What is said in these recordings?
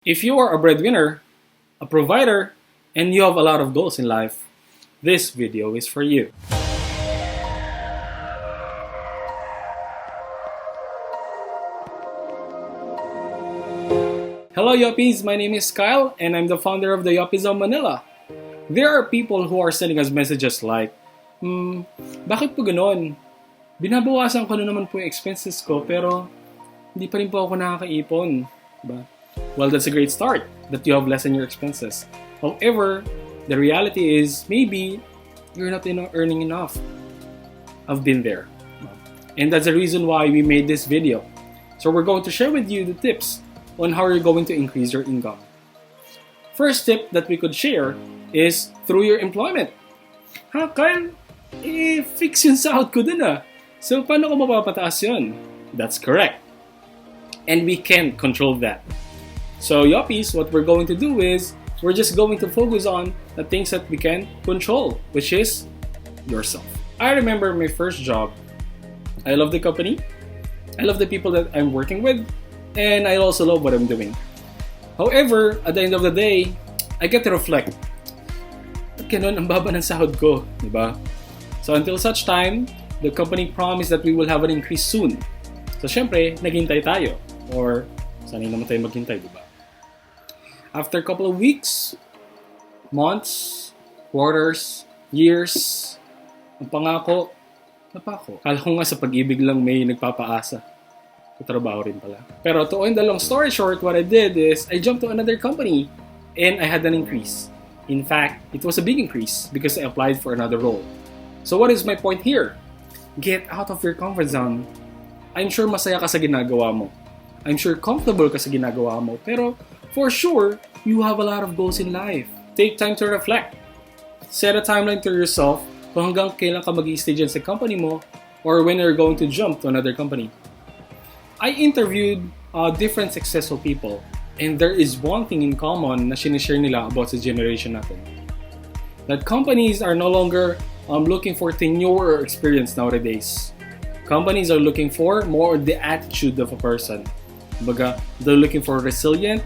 If you are a breadwinner, a provider, and you have a lot of goals in life, this video is for you. Hello Yuppies, my name is Kyle and I'm the founder of the Yuppies of Manila. There are people who are sending us messages like, bakit po ganon? Binabawasan ko na naman po yung expenses ko pero hindi pa rin po ako nakakaipon. Diba? Well, that's a great start that you have lessened your expenses. However, the reality is maybe you're not earning enough. I've been there. And that's the reason why we made this video. So we're going to share with you the tips on how you're going to increase your income. First tip that we could share is through your employment. Ha, Kyle? Fix yung sahod ko dun ah. So, paano ko mapapataas yun? That's correct. And we can't control that. So, Yuppies, what we're going to do is, we're just going to focus on the things that we can control, which is yourself. I remember my first job. I love the company. I love the people that I'm working with. And I also love what I'm doing. However, at the end of the day, I get to reflect. Ba't ganun ang baba ng sahod ko? Diba? So until such time, the company promised that we will have an increase soon. So syempre, naghintay tayo. Or sanay naman tayo maghintay, diba? After a couple of weeks, months, quarters, years, ang pangako, napako. Kala ko nga sa pag-ibig lang may nagpapaasa. Trabaho rin pala. Pero to end the long story short, what I did is I jumped to another company and I had an increase. In fact, it was a big increase because I applied for another role. So what is my point here? Get out of your comfort zone. I'm sure masaya ka sa ginagawa mo. I'm sure comfortable ka sa ginagawa mo. Pero for sure, you have a lot of goals in life. Take time to reflect. Set a timeline to yourself kung hanggang kailan ka mag-i-stay dyan sa company mo or when you're going to jump to another company. I interviewed different successful people and there is one thing in common na sinishare nila about sa generation natin. That companies are no longer looking for tenure or experience nowadays. Companies are looking for more the attitude of a person. Baga, they're looking for resilient,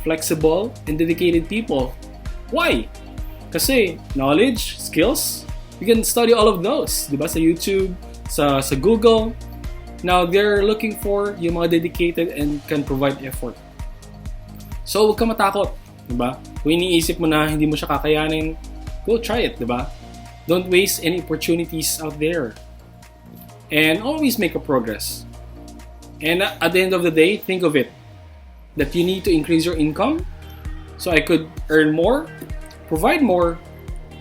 flexible, and dedicated people. Why? Kasi knowledge, skills, you can study all of those. Diba? Sa YouTube, sa Google. Now, they're looking for yung mga dedicated and can provide effort. So, huwag ka matakot, diba? Kung iniisip mo na hindi mo siya kakayanin, go try it, diba? Don't waste any opportunities out there. And always make a progress. And at the end of the day, think of it, that you need to increase your income so I could earn more, provide more,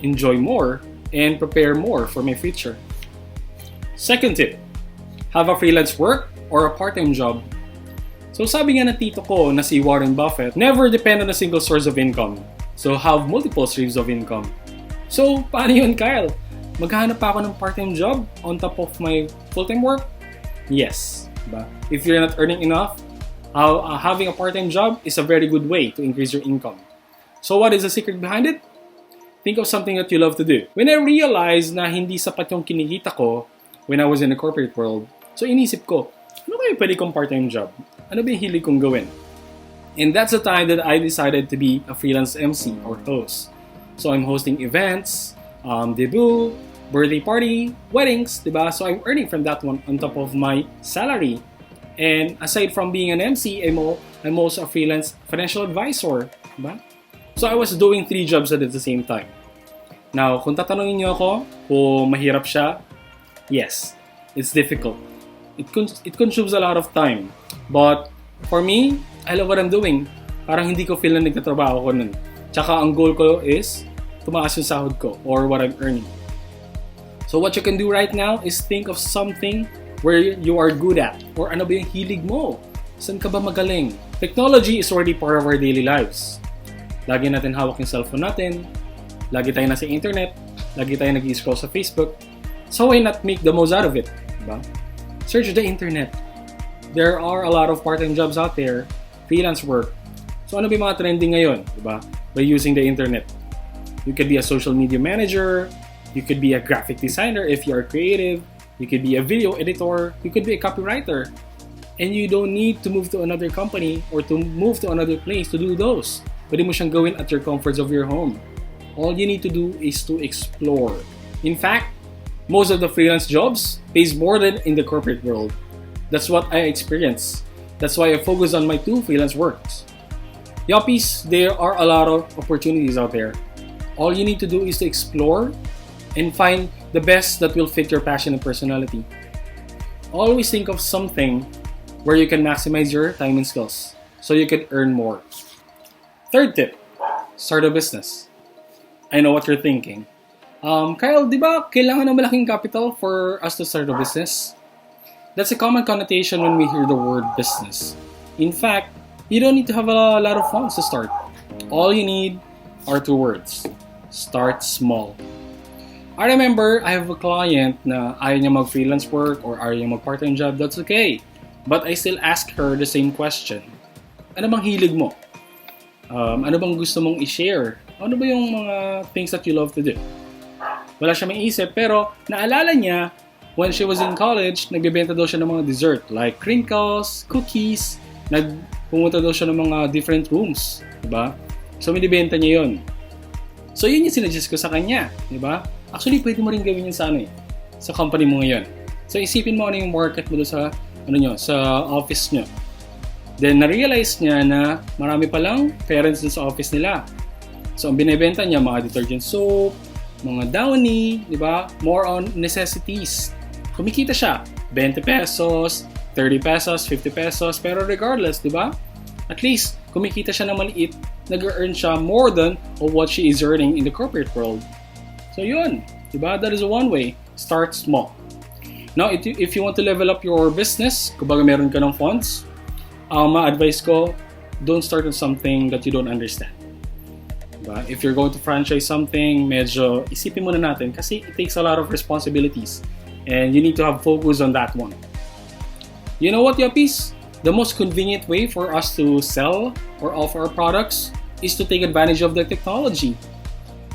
enjoy more, and prepare more for my future. Second tip, have a freelance work or a part-time job. So sabi nga ng tito ko na si Warren Buffett, never depend on a single source of income. So have multiple streams of income. So paano yun, Kyle? Maghahanap pa ako ng part-time job on top of my full-time work? Yes. Diba? If you're not earning enough, having a part-time job is a very good way to increase your income. So what is the secret behind it? Think of something that you love to do. When I realized na hindi sapat yung kinikita ko when I was in the corporate world, so inisip ko, ano ba yung pwede kong part-time job? Ano ba yung hilig kong gawin? And that's the time that I decided to be a freelance MC or host. So I'm hosting events, debut, birthday party, weddings, diba? So I'm earning from that one on top of my salary. And aside from being an MC, I'm also a freelance financial advisor, diba? So I was doing 3 jobs at the same time. Now, kung tatanungin niyo ako kung mahirap siya, yes, it's difficult. It consumes a lot of time. But for me, I love what I'm doing. Parang hindi ko feel na nagtatrabaho ko nun. Tsaka ang goal ko is tumaas yung sahod ko or what I'm earning. So what you can do right now is think of something where you are good at or ano ba yung hilig mo? Saan ka ba magaling? Technology is already part of our daily lives. Lagi natin hawak yung cellphone natin. Lagi tayo nasa internet. Lagi tayo nag-scroll sa Facebook. So why not make the most out of it? Diba? Search the internet. There are a lot of part-time jobs out there, freelance work. So ano ba yung mga trending ngayon? Diba? By using the internet. You could be a social media manager. You could be a graphic designer if you are creative. You could be a video editor. You could be a copywriter. And you don't need to move to another company or to move to another place to do those. Pwede mo siyang gawin at your comforts of your home. All you need to do is to explore. In fact, most of the freelance jobs pays more than in the corporate world. That's what I experienced. That's why I focus on my 2 freelance works. Yuppies, there are a lot of opportunities out there. All you need to do is to explore and find the best that will fit your passion and personality. Always think of something where you can maximize your time and skills so you can earn more. Third tip, start a business. I know what you're thinking. Kyle, di ba kailangan ng malaking capital for us to start a business? That's a common connotation when we hear the word business. In fact, you don't need to have a lot of funds to start. All you need are 2 words. Start small. I remember I have a client na ayaw niya mag-freelance work or ayaw niya mag-part-time job. That's okay. But I still ask her the same question. Ano bang hilig mo? Ano bang gusto mong i-share? Ano ba yung mga things that you love to do? Wala siya may isip, pero naalala niya when she was in college, nagbebenta daw siya ng mga dessert like crinkles, cookies, pumunta daw siya ng mga different rooms, diba? So, binibenta niya yun. So, yun yung sinuggest ko sa kanya, diba? Actually, pwede mo rin gawin yun sa sa company mo ngayon. So, isipin mo ano yung market mo doon sa, sa office nyo. Then, na-realize niya na marami palang parents doon sa office nila. So, ang binibenta niya, mga detergent soap, mga downy, diba? More on necessities. Kumikita siya, 20 pesos, 30 pesos, 50 pesos, pero regardless, di ba? At least, kumikita siya ng maliit, nag-earn siya more than of what she is earning in the corporate world. So yun, di ba? That is one way. Start small. Now, if you want to level up your business, kumbaga meron ka ng funds, ma-advise ko, don't start on something that you don't understand. Diba? If you're going to franchise something, medyo isipin muna natin kasi it takes a lot of responsibilities and you need to have focus on that one. You know what, Yuppies? The most convenient way for us to sell or offer our products is to take advantage of the technology.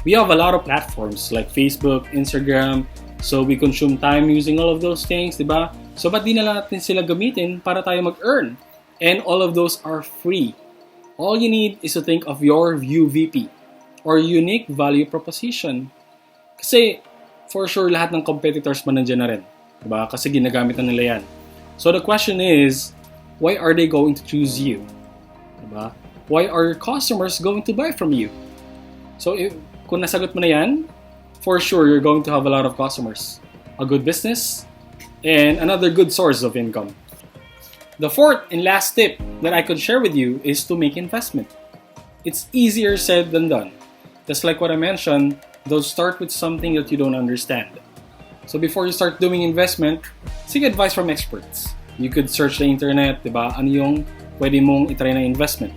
We have a lot of platforms like Facebook, Instagram, so we consume time using all of those things, diba? So, ba't di na natin sila gamitin para tayo mag-earn? And all of those are free. All you need is to think of your UVP or unique value proposition. Kasi, for sure, lahat ng competitors man nandiyan na rin. Diba? Kasi ginagamit na nila yan. So the question is, why are they going to choose you? Diba? Why are your customers going to buy from you? So kung nasagot mo na yan, for sure you're going to have a lot of customers, a good business, and another good source of income. The fourth and last tip that I could share with you is to make investment. It's easier said than done. Just like what I mentioned, don't start with something that you don't understand. So before you start doing investment, seek advice from experts. You could search the internet, diba? Ano yung pwede mong itry na investment.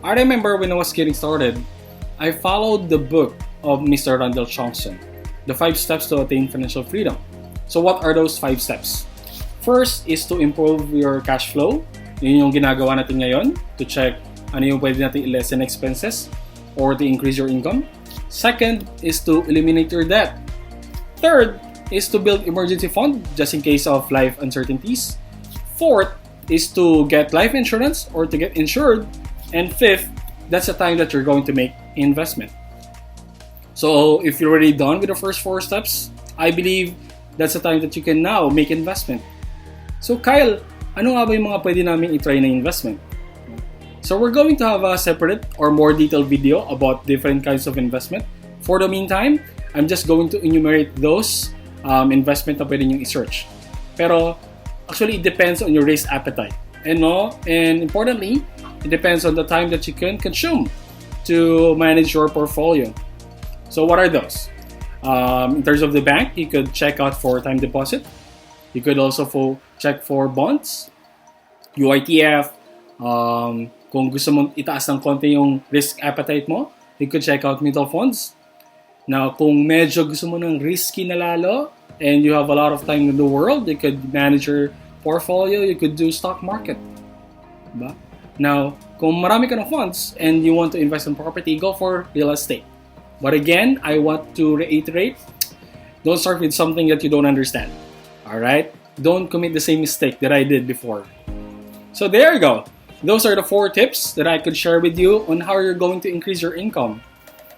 I remember when I was getting started, I followed the book of Mr. Randall Johnson, The 5 Steps to Attain Financial Freedom. So what are those 5 steps? First is to improve your cash flow. Yun yung ginagawa natin ngayon to check ano yung pwede natin i-lessen expenses or to increase your income. Second is to eliminate your debt. Third is to build emergency fund just in case of life uncertainties. Fourth is to get life insurance or to get insured. And fifth, that's the time that you're going to make investment. So if you're already done with the first 4 steps, I believe that's the time that you can now make investment. So Kyle, ano nga ba yung mga pwede namin i-try na investment? So we're going to have a separate or more detailed video about different kinds of investment. For the meantime, I'm just going to enumerate those investment na pwede nyo i-search. Pero actually, it depends on your risk appetite. And importantly, it depends on the time that you can consume to manage your portfolio. So what are those? In terms of the bank, you could check out for time deposit. You could also check for bonds, UITF. Kung gusto mong itaas ng konti yung risk appetite mo, you could check out mutual funds. Now, kung medyo gusto mo ng risky na lalo, and you have a lot of time in the world, you could manage your portfolio, you could do stock market. Diba? Now, kung marami ka ng funds, and you want to invest in property, go for real estate. But again, I want to reiterate, don't start with something that you don't understand. Alright? Don't commit the same mistake that I did before. So there you go. Those are the 4 tips that I could share with you on how you're going to increase your income.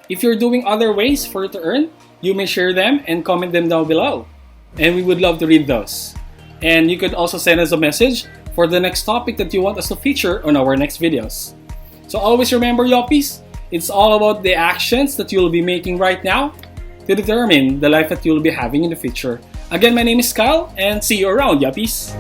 If you're doing other ways for you to earn, you may share them and comment them down below. And we would love to read those. And you could also send us a message for the next topic that you want us to feature on our next videos. So always remember, Yuppies, it's all about the actions that you'll be making right now to determine the life that you'll be having in the future. Again, my name is Kyle, and see you around, Yuppies!